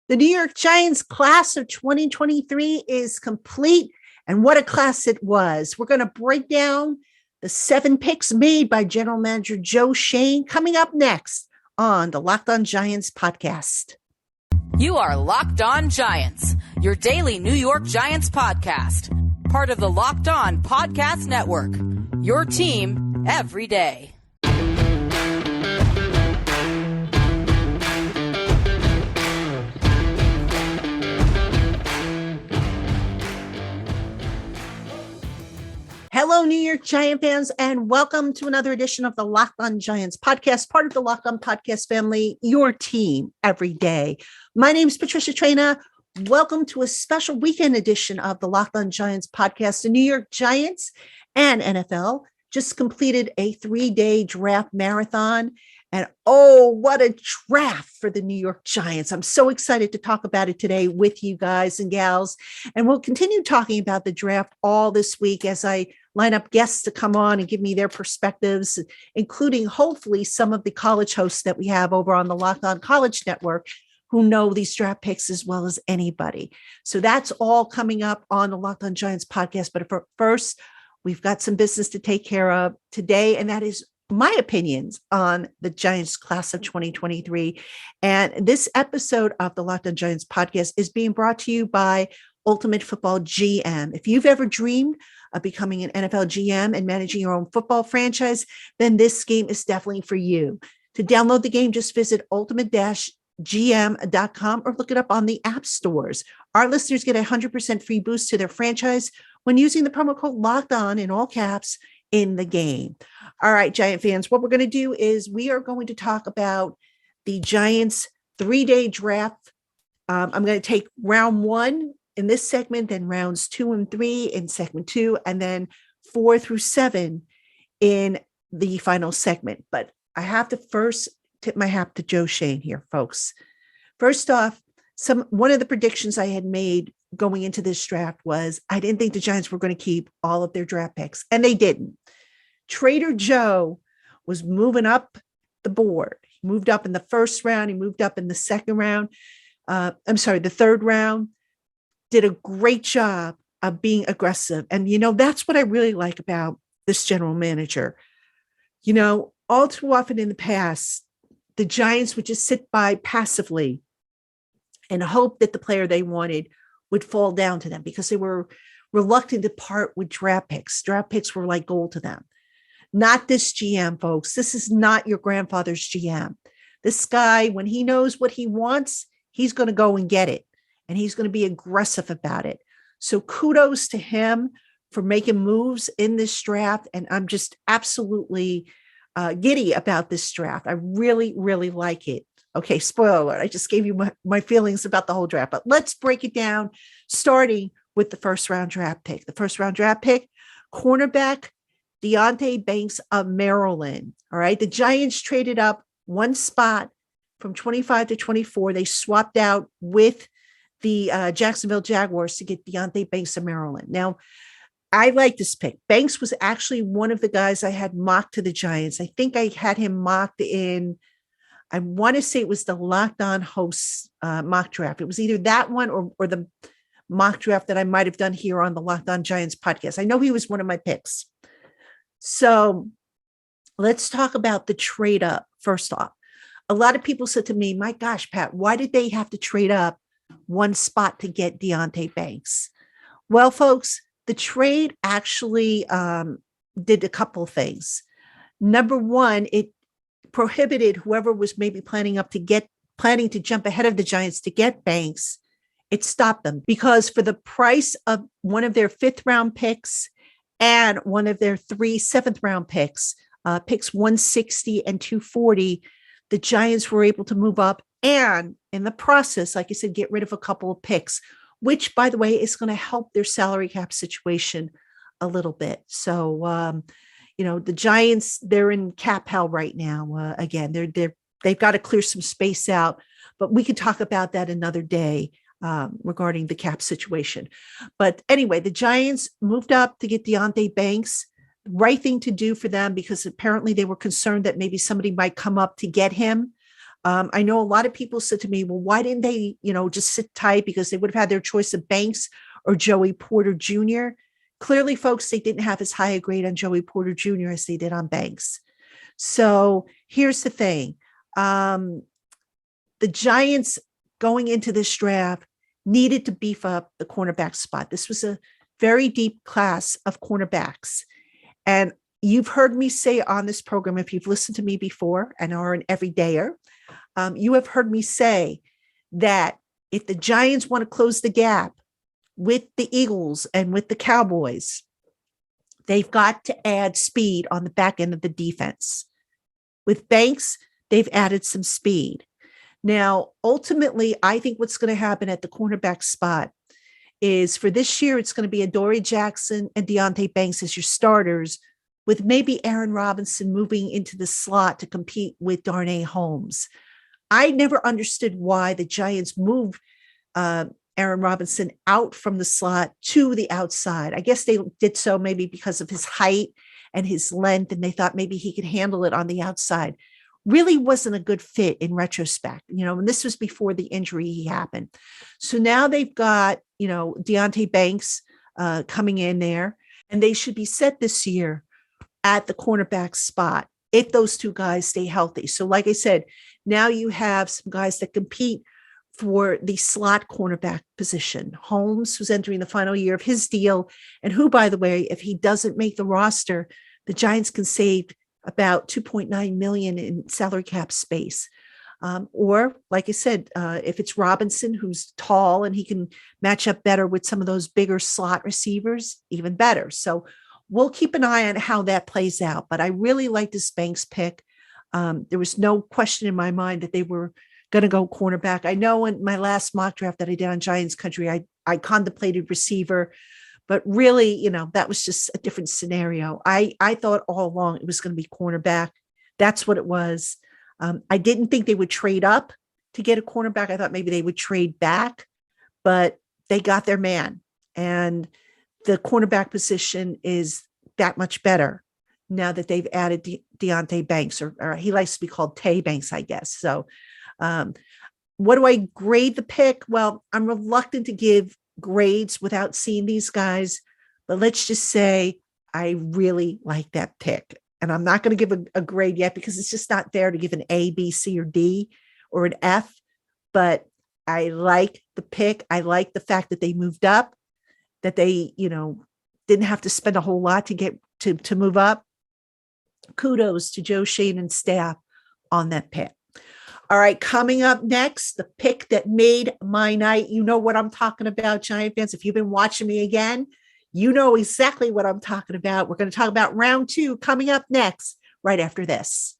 The New York Giants class of 2023 is complete, and what a class it was. We're going to break down the 7 picks made by General Manager Joe Schoen coming up next on the Locked On Giants podcast. You are Locked On Giants, your daily New York Giants podcast, part of the Locked On Podcast Network, your team every day. Hello, New York Giant fans, and welcome to another edition of the Locked On Giants podcast, part of the Locked On Podcast family, your team every day. My name is Patricia Traina. Welcome to a special weekend edition of the Locked On Giants podcast. The New York Giants and NFL just completed a 3-day draft marathon. And oh, what a draft for the New York Giants. I'm so excited to talk about it today with you guys and gals. And we'll continue talking about the draft all this week as I line up guests to come on and give me their perspectives, including hopefully some of the college hosts that we have over on the Locked On College Network who know these draft picks as well as anybody. So that's all coming up on the Locked On Giants podcast. But first, we've got some business to take care of today, and that is my opinions on the Giants class of 2023. And this episode of the Locked On Giants podcast is being brought to you by Ultimate Football GM. If you've ever dreamed of becoming an NFL GM and managing your own football franchise, then this game is definitely for you. To download the game, just visit ultimate-gm.com or look it up on the app stores. Our listeners get a 100% free boost to their franchise when using the promo code Locked On in all caps in the game. All right, Giant fans, what we're going to do is we are going to talk about the Giants 3-day draft. I'm going to take round 1 in this segment, then rounds 2 and 3 in segment 2, and then 4 through 7 in the final segment. But I have to first tip my hat to Joe Schoen here, folks. First off, one of the predictions I had made going into this draft was I didn't think the Giants were going to keep all of their draft picks, and they didn't. Trader Joe was moving up the board. He moved up in the first round. He moved up in the the third round. Did a great job of being aggressive. And, that's what I really like about this general manager. All too often in the past, the Giants would just sit by passively and hope that the player they wanted would fall down to them because they were reluctant to part with draft picks. Draft picks were like gold to them. Not this GM, folks. This is not your grandfather's GM. This guy, when he knows what he wants, he's going to go and get it. And he's going to be aggressive about it. So kudos to him for making moves in this draft. And I'm just absolutely giddy about this draft. I really, really like it. Okay, spoiler alert. I just gave you my feelings about the whole draft. But let's break it down, starting with the first round draft pick. The first round draft pick, cornerback Deonte Banks of Maryland. All right, the Giants traded up one spot from 25 to 24. They swapped out with the Jacksonville Jaguars to get Deonte Banks of Maryland. Now, I like this pick. Banks was actually one of the guys I had mocked to the Giants. I think I had him mocked in, I want to say it was the Locked On Hosts mock draft. It was either that one or the mock draft that I might have done here on the Locked On Giants podcast. I know he was one of my picks. So let's talk about the trade up first off. A lot of people said to me, my gosh, Pat, why did they have to trade up one spot to get Deonte Banks? Well, folks, the trade actually did a couple of things. Number one, it prohibited whoever was maybe planning to jump ahead of the Giants to get Banks. It stopped them because for the price of one of their 5th round picks and one of their 3 7th round picks, picks 160 and 240, the Giants were able to move up and in the process, like I said, get rid of a couple of picks, which, by the way, is going to help their salary cap situation a little bit. So, the Giants, they're in cap hell right now. Again, they've got to clear some space out, but we could talk about that another day regarding the cap situation. But anyway, the Giants moved up to get Deonte Banks. Right thing to do for them because apparently they were concerned that maybe somebody might come up to get him. I know a lot of people said to me, well, why didn't they, just sit tight because they would have had their choice of Banks or Joey Porter Jr. Clearly, folks, they didn't have as high a grade on Joey Porter Jr. as they did on Banks. So here's the thing. The Giants going into this draft needed to beef up the cornerback spot. This was a very deep class of cornerbacks. And you've heard me say on this program, if you've listened to me before and are an everydayer, you have heard me say that if the Giants want to close the gap with the Eagles and with the Cowboys, they've got to add speed on the back end of the defense. With Banks, they've added some speed. Now, ultimately, I think what's going to happen at the cornerback spot is for this year, it's going to be Adoree Jackson and Deonte Banks as your starters, with maybe Aaron Robinson moving into the slot to compete with Darnay Holmes. I never understood why the Giants moved Aaron Robinson out from the slot to the outside. I guess they did so maybe because of his height and his length, and they thought maybe he could handle it on the outside. Really wasn't a good fit in retrospect, and this was before the injury happened. So now they've got, Deonte Banks coming in there, and they should be set this year at the cornerback spot if those two guys stay healthy. So like I said, now you have some guys that compete for the slot cornerback position. Holmes, who's entering the final year of his deal, and who, by the way, if he doesn't make the roster, the Giants can save about $2.9 million in salary cap space. Or, like I said, if it's Robinson, who's tall and he can match up better with some of those bigger slot receivers, even better. So we'll keep an eye on how that plays out. But I really like this Banks pick. There was no question in my mind that they were going to go cornerback. I know in my last mock draft that I did on Giants Country, I contemplated receiver, but really, that was just a different scenario. I thought all along it was going to be cornerback. That's what it was. I didn't think they would trade up to get a cornerback. I thought maybe they would trade back, but they got their man. And the cornerback position is that much better now that they've added Deonte Banks, or he likes to be called Tay Banks, I guess. So what do I grade the pick? Well, I'm reluctant to give grades without seeing these guys, but let's just say I really like that pick. And I'm not going to give a grade yet because it's just not fair to give an A, B, C, or D or an F, but I like the pick. I like the fact that they moved up, that they, didn't have to spend a whole lot to get to move up. Kudos to Joe Schoen and staff on that pick. All right, coming up next, the pick that made my night. You know what I'm talking about, Giant fans. If you've been watching me again, you know exactly what I'm talking about. We're going to talk about round 2 coming up next, right after this.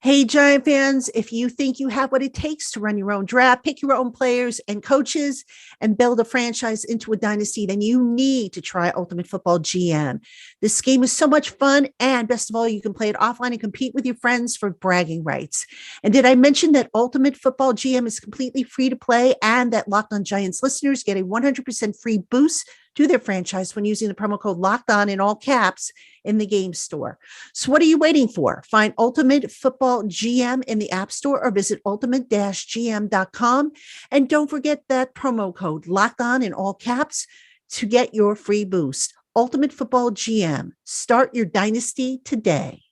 Hey, Giant fans, if you think you have what it takes to run your own draft, pick your own players and coaches, and build a franchise into a dynasty, then you need to try Ultimate Football GM. This game is so much fun, and best of all, you can play it offline and compete with your friends for bragging rights. And did I mention that Ultimate Football GM is completely free to play, and that Locked On Giants listeners get a 100% free boost to their franchise when using the promo code Locked On in all caps in the game store. So what are you waiting for? Find Ultimate Football GM in the App Store or visit ultimate-gm.com. And don't forget that promo code Locked On in all caps to get your free boost. Ultimate Football GM. Start your dynasty today.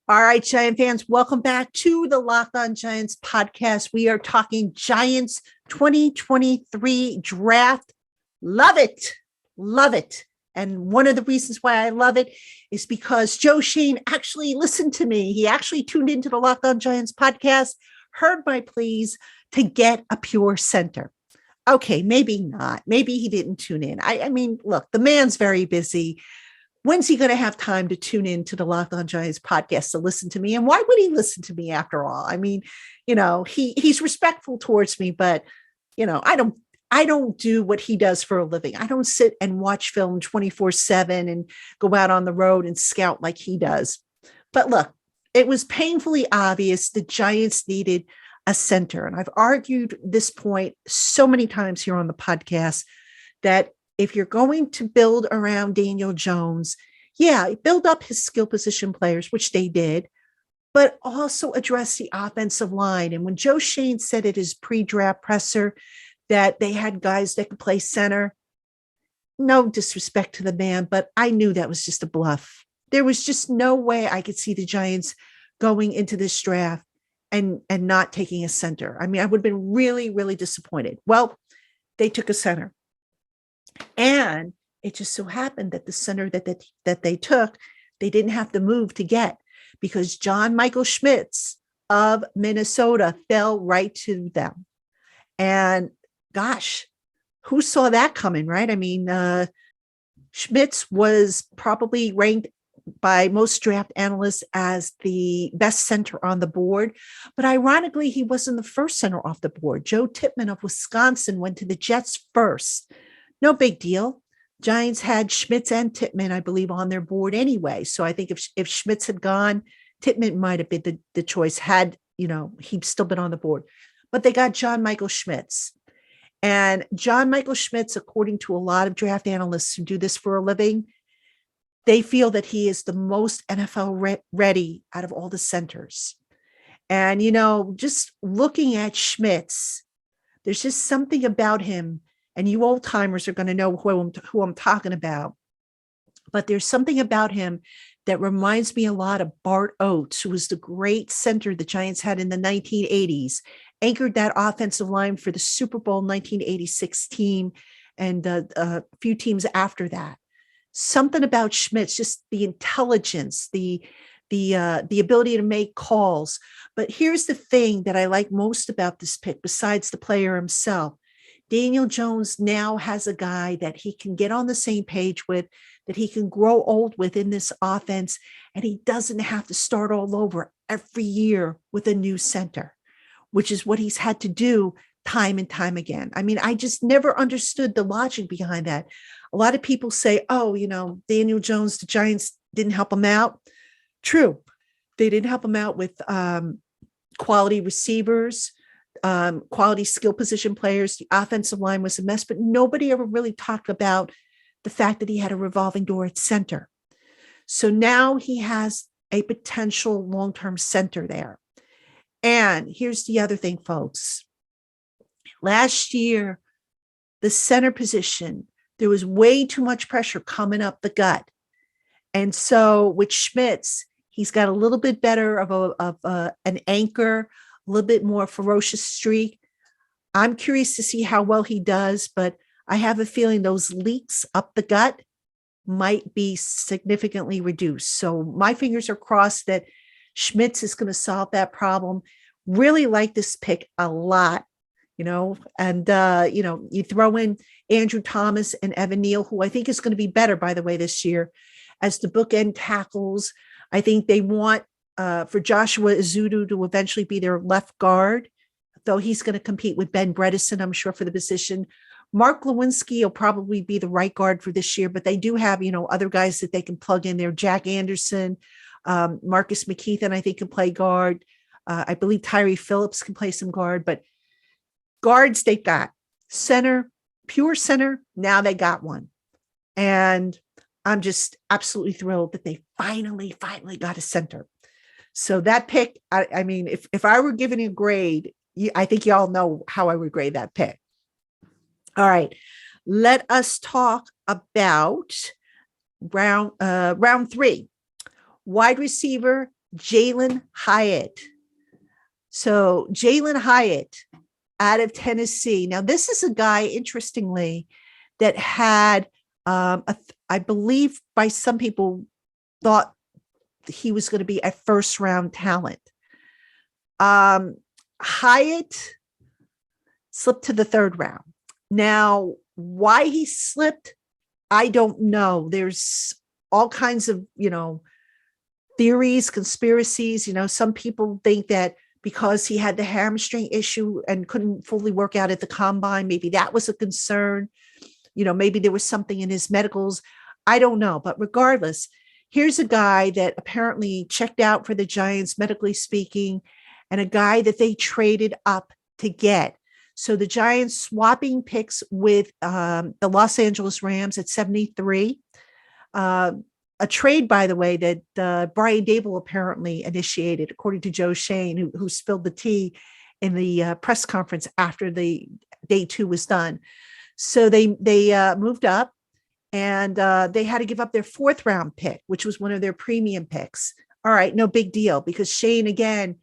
All right, Giant fans, welcome back to the Locked On Giants podcast. We are talking Giants 2023 draft. Love it. Love it. And one of the reasons why I love it is because Joe Schoen actually listened to me. He actually tuned into the Locked On Giants podcast, heard my pleas to get a pure center. Okay, maybe not. Maybe he didn't tune in. I mean, look, the man's very busy. When's he going to have time to tune in to the Locked On Giants podcast to listen to me? And why would he listen to me after all? I mean, he's respectful towards me, but I don't do what he does for a living. I don't sit and watch film 24/7 and go out on the road and scout like he does. But look, it was painfully obvious the Giants needed a center. And I've argued this point so many times here on the podcast that if you're going to build around Daniel Jones, build up his skill position players, which they did, but also address the offensive line. And when Joe Shane said at his pre-draft presser that they had guys that could play center, no disrespect to the man, but I knew that was just a bluff. There was just no way I could see the Giants going into this draft and not taking a center. I mean, I would have been really, really disappointed. Well, they took a center. And it just so happened that the center that they took, they didn't have to move to get, because John Michael Schmitz of Minnesota fell right to them. And gosh, who saw that coming, right? I mean, Schmitz was probably ranked by most draft analysts as the best center on the board. But ironically, he wasn't the first center off the board. Joe Tippmann of Wisconsin went to the Jets first. No big deal. Giants had Schmitz and Tippmann, I believe, on their board anyway. So I think if Schmitz had gone, Tippmann might have been the choice had, he'd still been on the board. But they got John Michael Schmitz. And John Michael Schmitz, according to a lot of draft analysts who do this for a living, they feel that he is the most NFL ready out of all the centers. And, just looking at Schmitz, there's just something about him, and you old timers are going to know who I'm talking about. But there's something about him that reminds me a lot of Bart Oates, who was the great center the Giants had in the 1980s, anchored that offensive line for the Super Bowl 1986 team and a few teams after that. Something about Schmitz, just the intelligence, the ability to make calls. But here's the thing that I like most about this pick, besides the player himself. Daniel Jones now has a guy that he can get on the same page with, that he can grow old with in this offense, and he doesn't have to start all over every year with a new center, which is what he's had to do time and time again. I mean, I just never understood the logic behind that. A lot of people say, oh, Daniel Jones, the Giants didn't help him out. True. They didn't help him out with quality receivers, quality skill position players. The offensive line was a mess, but nobody ever really talked about the fact that he had a revolving door at center. So now he has a potential long-term center there. And here's the other thing, folks. Last year, the center position, there was way too much pressure coming up the gut. And so with Schmitz, he's got a little bit better of an anchor, a little bit more ferocious streak. I'm curious to see how well he does, but I have a feeling those leaks up the gut might be significantly reduced. So my fingers are crossed that Schmitz is going to solve that problem. Really like this pick a lot, and, you throw in Andrew Thomas and Evan Neal, who I think is going to be better, by the way, this year as the bookend tackles. I think they want for Joshua Ezeudu to eventually be their left guard, though he's going to compete with Ben Bredesen, I'm sure, for the position. Mark Lewinsky will probably be the right guard for this year, but they do have, other guys that they can plug in there. Jack Anderson, Marcus McKeithen, I think, can play guard. I believe Tyree Phillips can play some guard, but guards they got. Center, pure center, now they got one. And I'm just absolutely thrilled that they finally got a center. So that pick, I mean, if I were giving a grade, I think y'all know how I would grade that pick. All right, let us talk about round 3. Wide receiver, Jalen Hyatt. So Jalen Hyatt out of Tennessee. Now, this is a guy, interestingly, that had, I believe by some people thought he was going to be a first-round talent. Hyatt slipped to the 3rd round. Now, why he slipped, I don't know. There's all kinds of, theories, conspiracies. Some people think that because he had the hamstring issue and couldn't fully work out at the combine, maybe that was a concern. Maybe there was something in his medicals. I don't know. But regardless, here's a guy that apparently checked out for the Giants, medically speaking, and a guy that they traded up to get. So the Giants swapping picks with the Los Angeles Rams at 73. a trade, by the way, that Brian Dable apparently initiated, according to Joe Shane, who spilled the tea in the press conference after the day 2 was done. So they moved up, and they had to give up their 4th round pick, which was one of their premium picks. All right, no big deal, because Shane again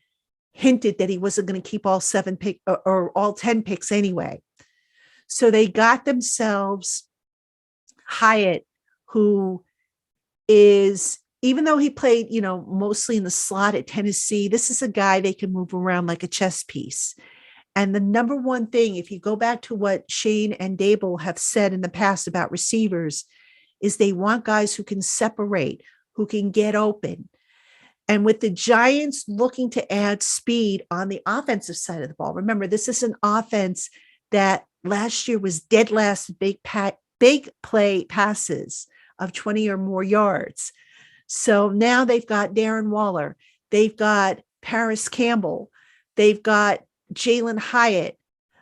hinted that he wasn't going to keep all 7 pick or all 10 picks anyway. So they got themselves Hyatt, who is, even though he played, mostly in the slot at Tennessee, this is a guy they can move around like a chess piece. And the number one thing, if you go back to what Shane and Dable have said in the past about receivers, is they want guys who can separate, who can get open. And with the Giants looking to add speed on the offensive side of the ball, remember, this is an offense that last year was dead last big play passes of 20 or more yards. So now they've got Darren Waller, they've got Paris Campbell, they've got Jalen Hyatt.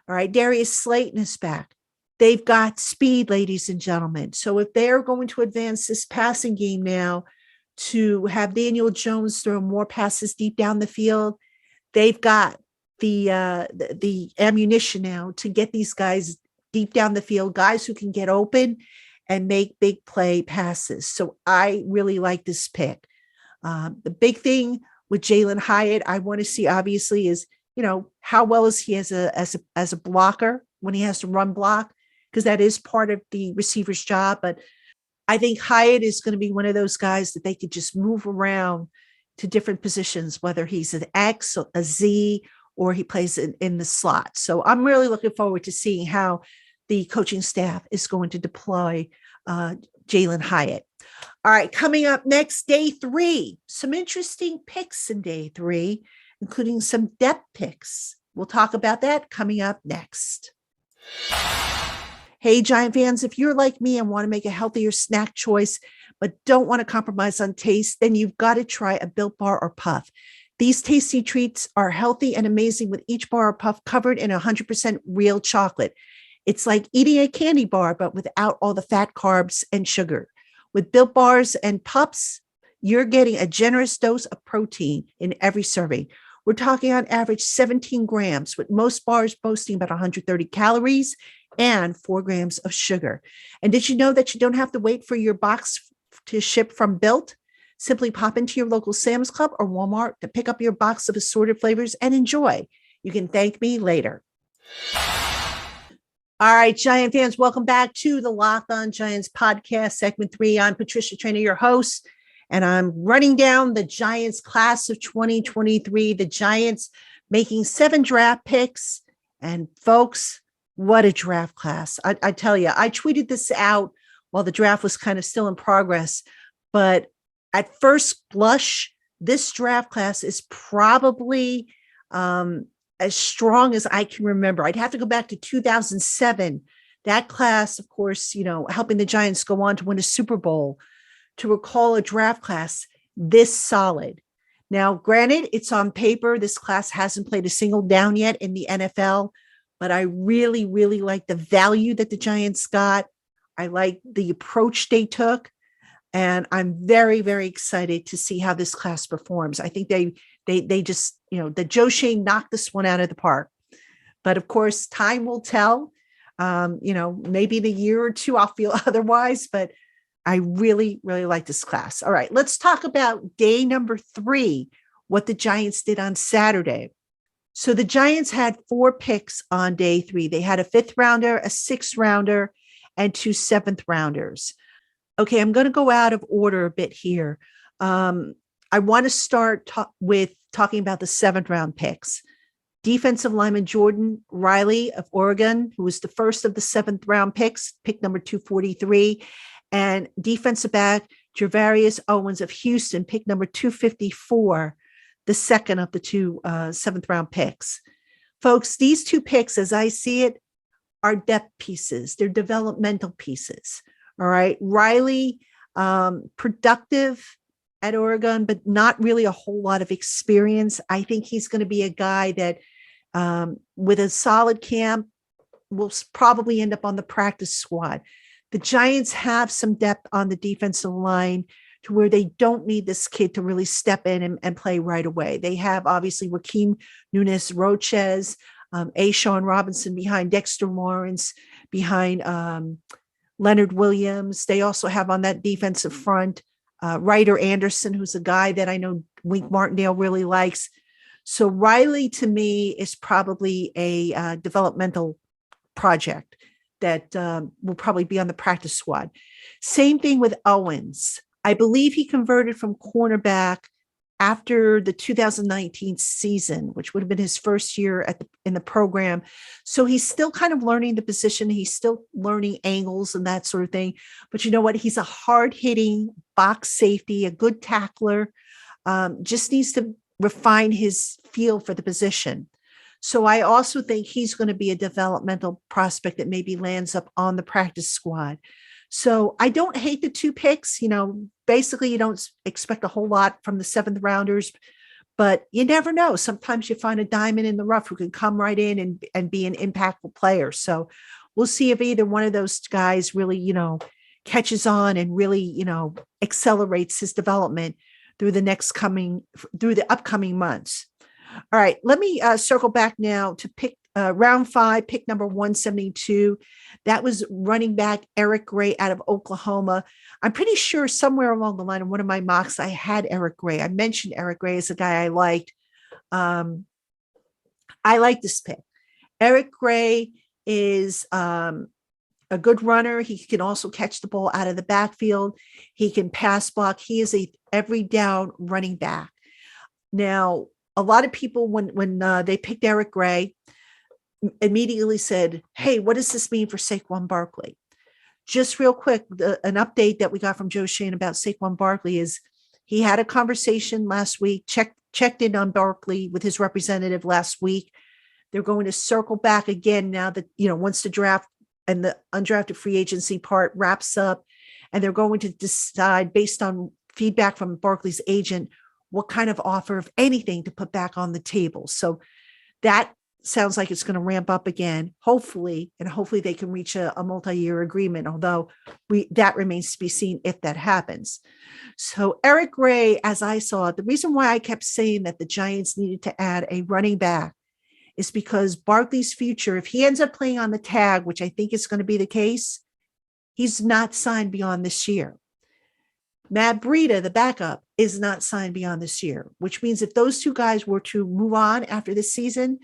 All right, Darius Slayton is back. They've got speed, ladies and gentlemen. So if they're going to advance this passing game now to have Daniel Jones throw more passes deep down the field, they've got the ammunition now to get these guys deep down the field, guys who can get open and make big play passes. So I really like this pick. The big thing with Jalen Hyatt, I want to see obviously is, how well is he as a blocker when he has to run block, because that is part of the receiver's job. But I think Hyatt is going to be one of those guys that they could just move around to different positions, whether he's an X, a Z, or he plays in the slot. So I'm really looking forward to seeing how the coaching staff is going to deploy Jalen Hyatt. All right, coming up next, day 3, some interesting picks in day 3, including some depth picks. We'll talk about that coming up next. Hey, Giant fans, if you're like me and want to make a healthier snack choice, but don't want to compromise on taste, then you've got to try a Built Bar or Puff. These tasty treats are healthy and amazing, with each bar or puff covered in 100% real chocolate. It's like eating a candy bar, but without all the fat, carbs, and sugar. With Built Bars and Puffs, you're getting a generous dose of protein in every serving. We're talking on average 17 grams, with most bars boasting about 130 calories and 4 grams of sugar. And did you know that you don't have to wait for your box to ship from Built? Simply pop into your local Sam's Club or Walmart to pick up your box of assorted flavors and enjoy. You can thank me later. All right, Giant fans, welcome back to the Locked On Giants podcast, segment 3. I'm Patricia Traynor, your host, and I'm running down the Giants class of 2023. The Giants making 7 draft picks. And folks, what a draft class. I tell you, I tweeted this out while the draft was kind of still in progress, but at first blush, this draft class is probably as strong as I can remember. I'd have to go back to 2007. That class, of course, helping the Giants go on to win a Super Bowl, to recall a draft class this solid. Now, granted, it's on paper. This class hasn't played a single down yet in the NFL, but I really, really like the value that the Giants got. I like the approach they took. And I'm very, very excited to see how this class performs. I think they just, the Joe Shane knocked this one out of the park. But of course, time will tell. Maybe in a year or two, I'll feel otherwise. But I really, really like this class. All right, let's talk about day number 3, what the Giants did on Saturday. So the Giants had 4 picks on day 3. They had a 5th rounder, a 6th rounder, and 2 7th rounders. Okay, I'm going to go out of order a bit here. I want to start with talking about the 7th round picks. Defensive lineman Jordan Riley of Oregon, who was the first of the 7th round picks, pick number 243, and defensive back Gervarius Owens of Houston, pick number 254, the second of the 2 7th round picks. Folks, these 2 picks, as I see it, are depth pieces. They're developmental pieces. All right. Riley, productive at Oregon, but not really a whole lot of experience. I think he's going to be a guy that with a solid camp will probably end up on the practice squad. The Giants have some depth on the defensive line to where they don't need this kid to really step in and play right away. They have obviously Joaquin Nunes Roches, A. Sean Robinson behind Dexter Lawrence, behind Leonard Williams. They also have on that defensive front Ryder Anderson, who's a guy that I know Wink Martindale really likes. So Riley, to me, is probably a developmental project that will probably be on the practice squad. Same thing with Owens. I believe he converted from cornerback after the 2019 season, which would have been his first year in the program. So he's still kind of learning the position. He's still learning angles and that sort of thing. But you know what? He's a hard-hitting box safety, a good tackler, just needs to refine his feel for the position. So I also think he's going to be a developmental prospect that maybe lands up on the practice squad. So I don't hate the 2 picks. Basically you don't expect a whole lot from the 7th rounders, but you never know. Sometimes you find a diamond in the rough who can come right in and be an impactful player. So we'll see if either one of those guys really, catches on and really, accelerates his development through the upcoming months. All right, let me circle back now to pick round 5, pick number 172. That was running back Eric Gray out of Oklahoma. I'm pretty sure somewhere along the line in one of my mocks, I had Eric Gray. I mentioned Eric Gray as a guy I liked. I like this pick. Eric Gray is a good runner. He can also catch the ball out of the backfield. He can pass block. He is a every down running back. Now, a lot of people, when they picked Eric Gray, immediately said, hey, what does this mean for Saquon Barkley? Just real quick, an update that we got from Joe Shane about Saquon Barkley is he had a conversation last week, checked in on Barkley with his representative last week. They're going to circle back again now that, once the draft and the undrafted free agency part wraps up, and they're going to decide based on feedback from Barkley's agent, what kind of offer, if anything, to put back on the table. So that sounds like it's going to ramp up again, hopefully they can reach a multi-year agreement, although that remains to be seen if that happens. So Eric Gray, as I saw it, the reason why I kept saying that the Giants needed to add a running back is because Barkley's future, if he ends up playing on the tag, which I think is going to be the case, he's not signed beyond this year. Matt Breida, the backup, is not signed beyond this year, which means if those 2 guys were to move on after this season,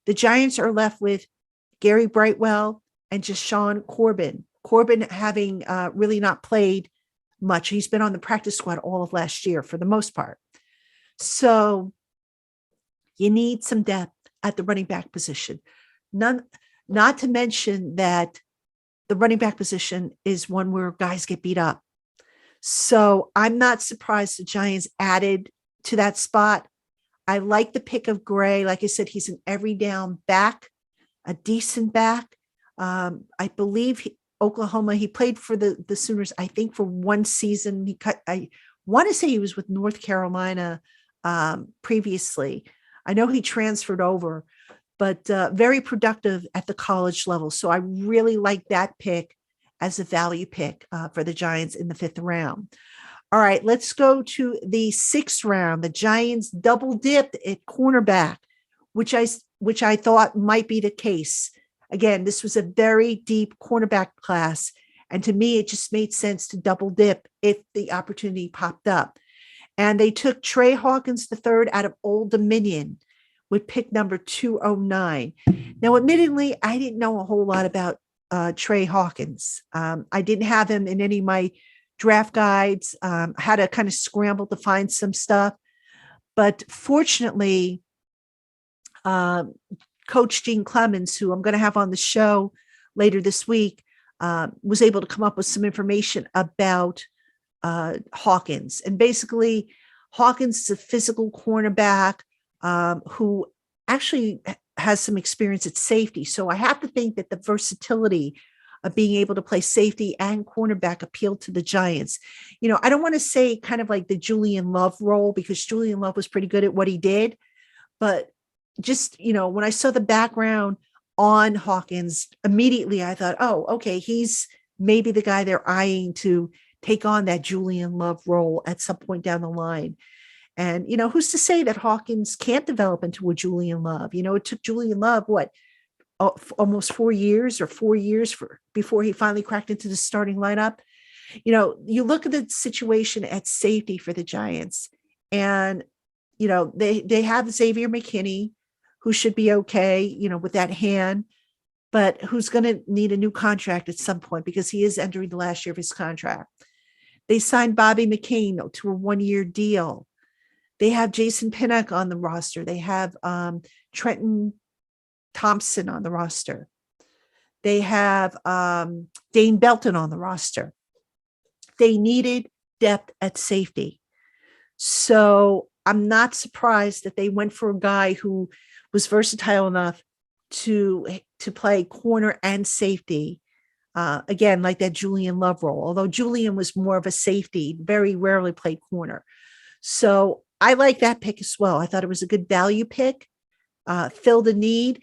the Giants are left with Gary Brightwell and just Sean Corbin. Corbin having really not played much. He's been on the practice squad all of last year for the most part. So you need some depth at the running back position. Not to mention that the running back position is one where guys get beat up. So I'm not surprised the Giants added to that spot. I like the pick of Gray. Like I said, he's an every down back, a decent back. I believe Oklahoma, he played for the Sooners, I think for 1 season. I want to say he was with North Carolina previously. I know he transferred over, but very productive at the college level. So I really like that pick as a value pick for the Giants in the 5th round. All right, let's go to the 6th round. The Giants double dipped at cornerback, which I thought might be the case. Again, this was a very deep cornerback class. And to me, it just made sense to double dip if the opportunity popped up. And they took Trey Hawkins III out of Old Dominion with pick number 209. Now, admittedly, I didn't know a whole lot about Trey Hawkins. I didn't have him in any of my draft guides. Had to kind of scramble to find some stuff. But fortunately, Coach Gene Clemens, who I'm going to have on the show later this week, was able to come up with some information about Hawkins. And basically, Hawkins is a physical cornerback who actually has some experience at safety. So I have to think that the versatility of being able to play safety and cornerback appealed to the Giants. I don't want to say kind of like the Julian Love role, because Julian Love was pretty good at what he did. But just, when I saw the background on Hawkins, immediately I thought, oh, okay, he's maybe the guy they're eyeing to take on that Julian Love role at some point down the line. And, who's to say that Hawkins can't develop into a Julian Love? It took Julian Love, almost 4 years or 4 years before he finally cracked into the starting lineup. You look at the situation at safety for the Giants, and, they have Xavier McKinney, who should be okay, with that hand, but who's going to need a new contract at some point because he is entering the last year of his contract. They signed Bobby McCain to a 1-year deal. They have Jason Pinnock on the roster. They have Trenton Thompson on the roster. They have Dane Belton on the roster. They needed depth at safety. So I'm not surprised that they went for a guy who was versatile enough to play corner and safety. Again, like that Julian Love role, although Julian was more of a safety, very rarely played corner. So I like that pick as well. I thought it was a good value pick, filled a need.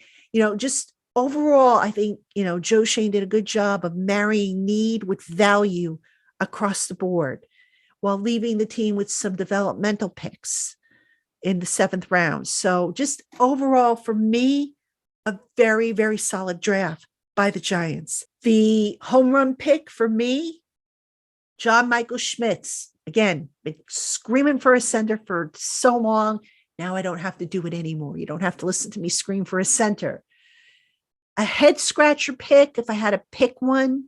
Just overall, I think, Joe Schoen did a good job of marrying need with value across the board while leaving the team with some developmental picks in the 7th round. So just overall, for me, a very, very solid draft by the Giants. The home run pick for me, John Michael Schmitz. Again, been screaming for a center for so long. Now I don't have to do it anymore. You don't have to listen to me scream for a center. A head scratcher pick, if I had to pick one,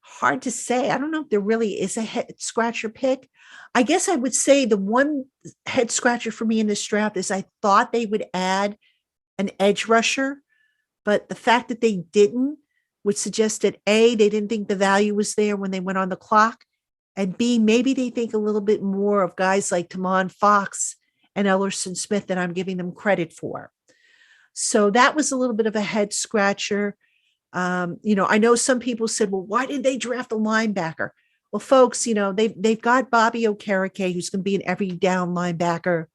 hard to say. I don't know if there really is a head scratcher pick. I guess I would say the one head scratcher for me in this draft is I thought they would add an edge rusher, but the fact that they didn't would suggest that A, they didn't think the value was there when they went on the clock, and B, maybe they think a little bit more of guys like Tamon Fox and Ellerson Smith than I'm giving them credit for. So that was a little bit of a head scratcher. I know some people said, well, why didn't they draft a linebacker? Well, folks, they've got Bobby Okereke, who's going to be an every down linebacker.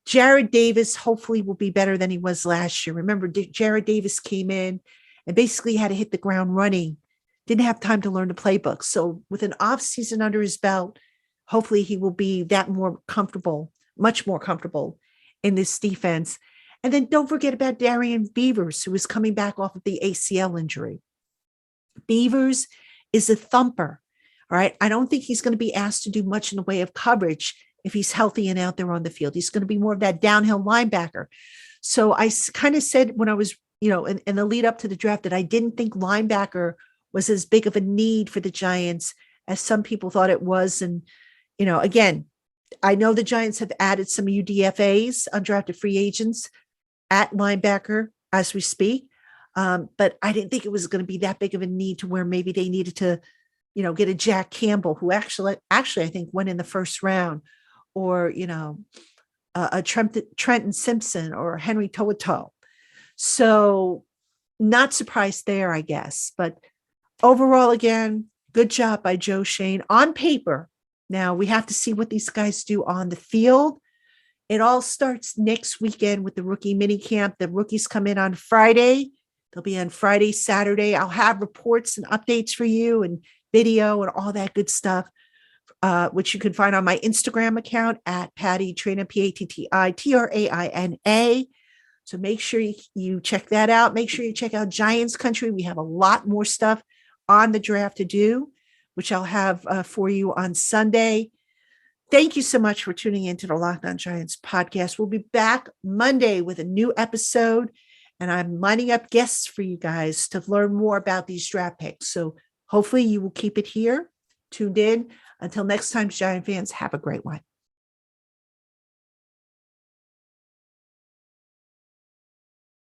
Jared Davis hopefully will be better than he was last year. Remember, Jared Davis came in and basically had to hit the ground running, didn't have time to learn the playbook. So with an off season under his belt, hopefully he will be that more comfortable, much more comfortable in this defense. And then don't forget about Darian Beavers, who is coming back off of the ACL injury. Beavers is a thumper. All right. I don't think he's going to be asked to do much in the way of coverage if he's healthy and out there on the field. He's going to be more of that downhill linebacker. So I kind of said when I was, in the lead up to the draft, that I didn't think linebacker was as big of a need for the Giants as some people thought it was. And, again, I know the Giants have added some UDFAs, undrafted free agents, at linebacker as we speak. But I didn't think it was going to be that big of a need to where maybe they needed to, get a Jack Campbell, who actually I think went in the 1st round, or, a Trenton Simpson or Henry To'oTo'o. So not surprised there, I guess. But overall, again, good job by Joe Schoen on paper. Now we have to see what these guys do on the field. It all starts next weekend with the rookie mini camp. The rookies come in on Friday. They'll be on Friday, Saturday. I'll have reports and updates for you and video and all that good stuff, which you can find on my Instagram account at Patty Traina, PATTITRAINA. So make sure you check that out. Make sure you check out Giants Country. We have a lot more stuff on the draft to do, which I'll have for you on Sunday. Thank you so much for tuning into the Locked On Giants podcast. We'll be back Monday with a new episode, and I'm lining up guests for you guys to learn more about these draft picks. So hopefully you will keep it here, tuned in. Until next time, Giant fans, have a great one.